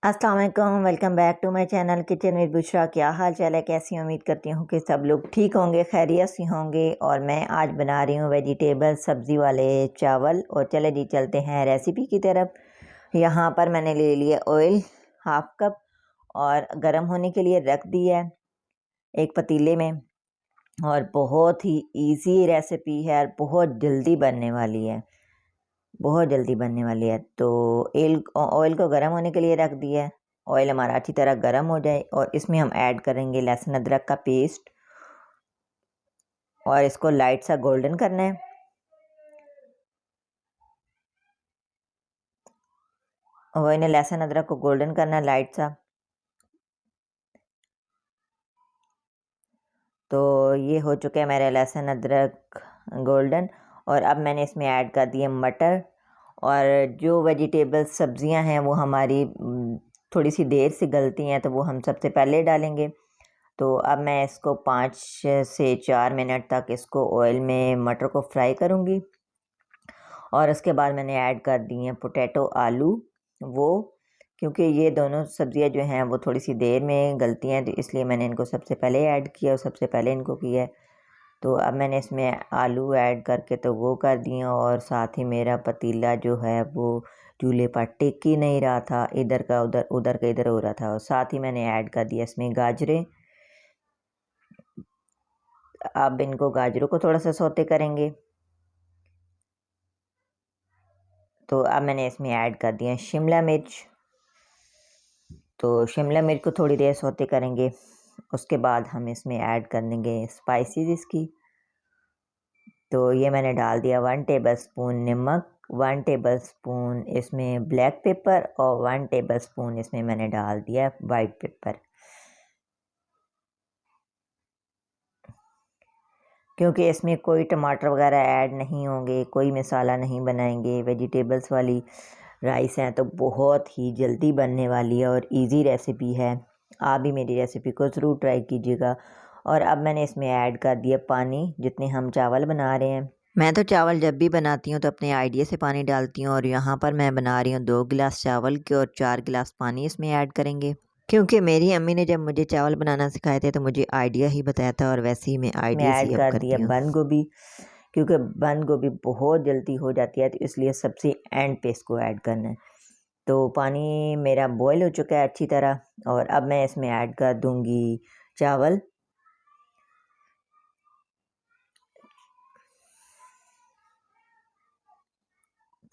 अस्सलाम वालेकुम, welcome back to my channel kitchen with Bushra. क्या हाल चाल है, कैसी उम्मीद करती हूँ कि सब लोग ठीक होंगे, खैरियत से होंगे। और मैं आज बना रही हूँ वेजिटेबल सब्ज़ी वाले चावल। और चले जी चलते हैं रेसिपी की तरफ। यहाँ पर मैंने ले लिया ऑयल हाफ कप और गर्म होने के लिए रख दिया है एक पतीले में। और बहुत ही इजी रेसिपी है और बहुत जल्दी बनने वाली है, बहुत जल्दी बनने वाली है। तो ऑयल को गर्म होने के लिए रख दिया है। ऑयल हमारा अच्छी तरह गर्म हो जाए और इसमें हम ऐड करेंगे लहसुन अदरक का पेस्ट और इसको लाइट सा गोल्डन करना है। और इन्हें लहसुन अदरक को गोल्डन करना है लाइट सा। तो ये हो चुके हैं मेरे लहसुन अदरक गोल्डन। और अब मैंने इसमें ऐड कर दिए मटर। और जो वेजिटेबल सब्जियां हैं वो हमारी थोड़ी सी देर से गलती हैं, तो वो हम सबसे पहले डालेंगे। तो अब मैं इसको 5 से 4 मिनट तक इसको ऑयल में मटर को फ्राई करूँगी। और उसके बाद मैंने ऐड कर दी हैं पोटैटो आलू, वो क्योंकि ये दोनों सब्ज़ियाँ जो हैं वो थोड़ी सी देर में गलती हैं, तो इसलिए मैंने इनको सबसे पहले ऐड किया और सबसे पहले इनको किया है। तो अब मैंने इसमें आलू ऐड करके तो वो कर दिए। और साथ ही मेरा पतीला जो है वो चूल्हे पर टिक ही नहीं रहा था, इधर का उधर उधर का इधर हो रहा था। और साथ ही मैंने ऐड कर दिया इसमें गाजरें। अब इनको गाजरों को थोड़ा सा सौते करेंगे। तो अब मैंने इसमें ऐड कर दिया शिमला मिर्च। तो शिमला मिर्च को थोड़ी देर सौते करेंगे। उसके बाद हम इसमें ऐड कर देंगे स्पाइसेस इसकी। तो ये मैंने डाल दिया 1 टेबलस्पून नमक, 1 टेबलस्पून इसमें ब्लैक पेपर और 1 टेबलस्पून इसमें मैंने डाल दिया वाइट पेपर। क्योंकि इसमें कोई टमाटर वगैरह ऐड नहीं होंगे, कोई मसाला नहीं बनाएंगे, वेजिटेबल्स वाली राइस हैं, तो बहुत ही जल्दी बनने वाली है और इजी रेसिपी है। आप भी मेरी रेसिपी को ज़रूर ट्राई कीजिएगा। और अब मैंने इसमें ऐड कर दिया पानी, जितने हम चावल बना रहे हैं। मैं तो चावल जब भी बनाती हूँ तो अपने आइडिया से पानी डालती हूँ। और यहाँ पर मैं बना रही हूँ 2 गिलास चावल के और 4 गिलास पानी इसमें ऐड करेंगे। क्योंकि मेरी अम्मी ने जब मुझे चावल बनाना सिखाए थे तो मुझे आइडिया ही बताया था, और वैसे ही मैं आइडिया से ऐड अब कर दिया करती हूँ। बंद गोभी, क्योंकि बंद गोभी बहुत जल्दी हो जाती है, तो इसलिए सबसे एंड पे इसको ऐड करना है। तो पानी मेरा बॉईल हो चुका है अच्छी तरह। और अब मैं इसमें ऐड कर दूंगी चावल।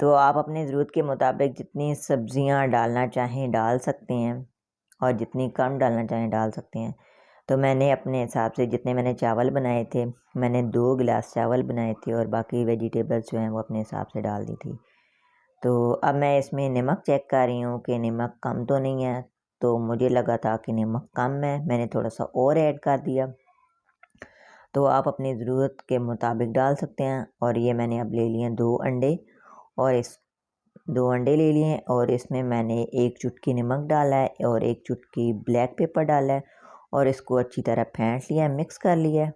तो आप अपनी ज़रूरत के मुताबिक जितनी सब्ज़ियां डालना चाहें डाल सकते हैं और जितनी कम डालना चाहें डाल सकते हैं। तो मैंने अपने हिसाब से जितने मैंने चावल बनाए थे, मैंने 2 गिलास चावल बनाए थे और बाकी वेजिटेबल्स जो हैं वो अपने हिसाब से डाल दी थी। तो अब मैं इसमें नमक चेक कर रही हूँ कि नमक कम तो नहीं है। तो मुझे लगा था कि नमक कम है, मैंने थोड़ा सा और ऐड कर दिया। तो आप अपनी ज़रूरत के मुताबिक डाल सकते हैं। और ये मैंने अब ले लिए 2 अंडे। और इस 2 अंडे ले लिए और इसमें मैंने 1 चुटकी नमक डाला है और 1 चुटकी ब्लैक पेपर डाला है। और इसको अच्छी तरह फेंट लिया है, मिक्स कर लिया है।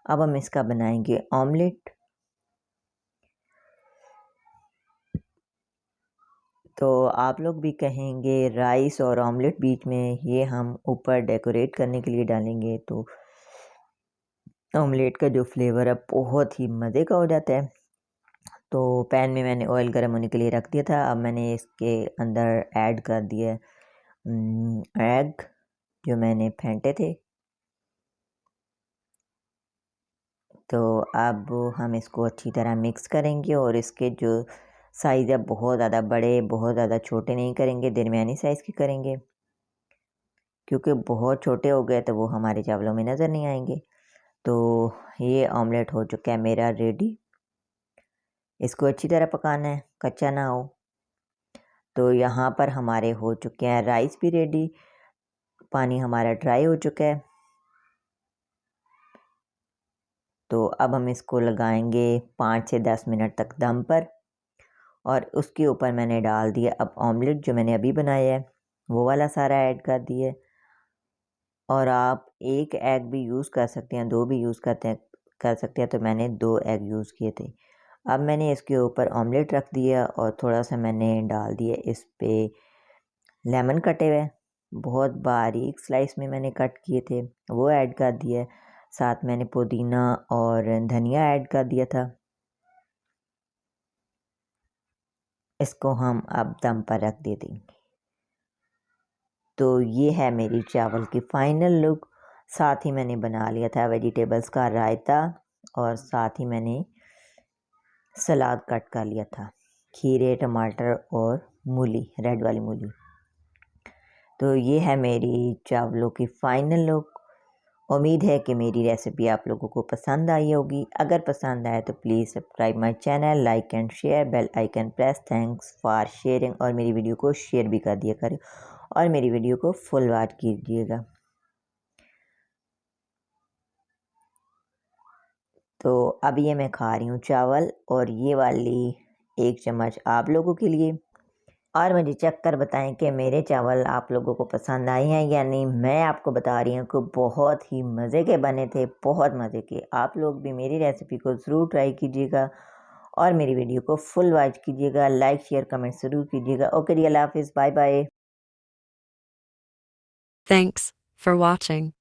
अब हम इसका बनाएंगे ऑमलेट। तो आप लोग भी कहेंगे राइस और ऑमलेट बीच में, ये हम ऊपर डेकोरेट करने के लिए डालेंगे। तो ऑमलेट का जो फ्लेवर है बहुत ही मज़े का हो जाता है। तो पैन में मैंने ऑयल गर्म होने के लिए रख दिया था। अब मैंने इसके अंदर ऐड कर दिया एग जो मैंने फेंटे थे। तो अब हम इसको अच्छी तरह मिक्स करेंगे और इसके जो साइज़ है बहुत ज़्यादा बड़े बहुत ज़्यादा छोटे नहीं करेंगे, दरमियानी साइज़ के करेंगे, क्योंकि बहुत छोटे हो गए तो वो हमारे चावलों में नज़र नहीं आएंगे। तो ये ऑमलेट हो चुका है मेरा रेडी। इसको अच्छी तरह पकाना है, कच्चा ना हो। तो यहाँ पर हमारे हो चुके हैं राइस भी रेडी, पानी हमारा ड्राई हो चुका है। तो अब हम इसको लगाएंगे 5 से 10 मिनट तक दम पर। और उसके ऊपर मैंने डाल दिया अब ऑमलेट जो मैंने अभी बनाया है, वो वाला सारा ऐड कर दिए। और आप 1 एग भी यूज़ कर सकते हैं, 2 भी यूज़ कर सकते हैं। तो मैंने 2 एग यूज़ किए थे। अब मैंने इसके ऊपर ऑमलेट रख दिया और थोड़ा सा मैंने डाल दिया इस पे लेमन कटे हुए बहुत बारीक स्लाइस में मैंने कट किए थे वो ऐड कर दिया। साथ मैंने पुदीना और धनिया ऐड कर दिया था। इसको हम अब दम पर रख दे देंगे। तो ये है मेरी चावल की फ़ाइनल लुक। साथ ही मैंने बना लिया था वेजिटेबल्स का रायता और साथ ही मैंने सलाद कट कर लिया था, खीरे, टमाटर और मूली, रेड वाली मूली। तो ये है मेरी चावलों की फ़ाइनल लुक। उम्मीद है कि मेरी रेसिपी आप लोगों को पसंद आई होगी। अगर पसंद आए तो please subscribe my channel, like and share, bell icon press. Thanks for sharing. और मेरी वीडियो को शेयर भी कर दिया करें और मेरी वीडियो को फुल वॉच कीजिएगा। तो अब ये मैं खा रही हूँ चावल और ये वाली 1 चम्मच आप लोगों के लिए। और मुझे चेक कर बताएं कि मेरे चावल आप लोगों को पसंद आए हैं या नहीं। मैं आपको बता रही हूँ कि बहुत ही मज़े के बने थे, बहुत मज़े के। आप लोग भी मेरी रेसिपी को ज़रूर ट्राई कीजिएगा और मेरी वीडियो को फुल वॉच कीजिएगा। लाइक, शेयर, कमेंट ज़रूर कीजिएगा। ओके जी, अल्लाह हाफ़िज़, bye bye. Thanks for watching.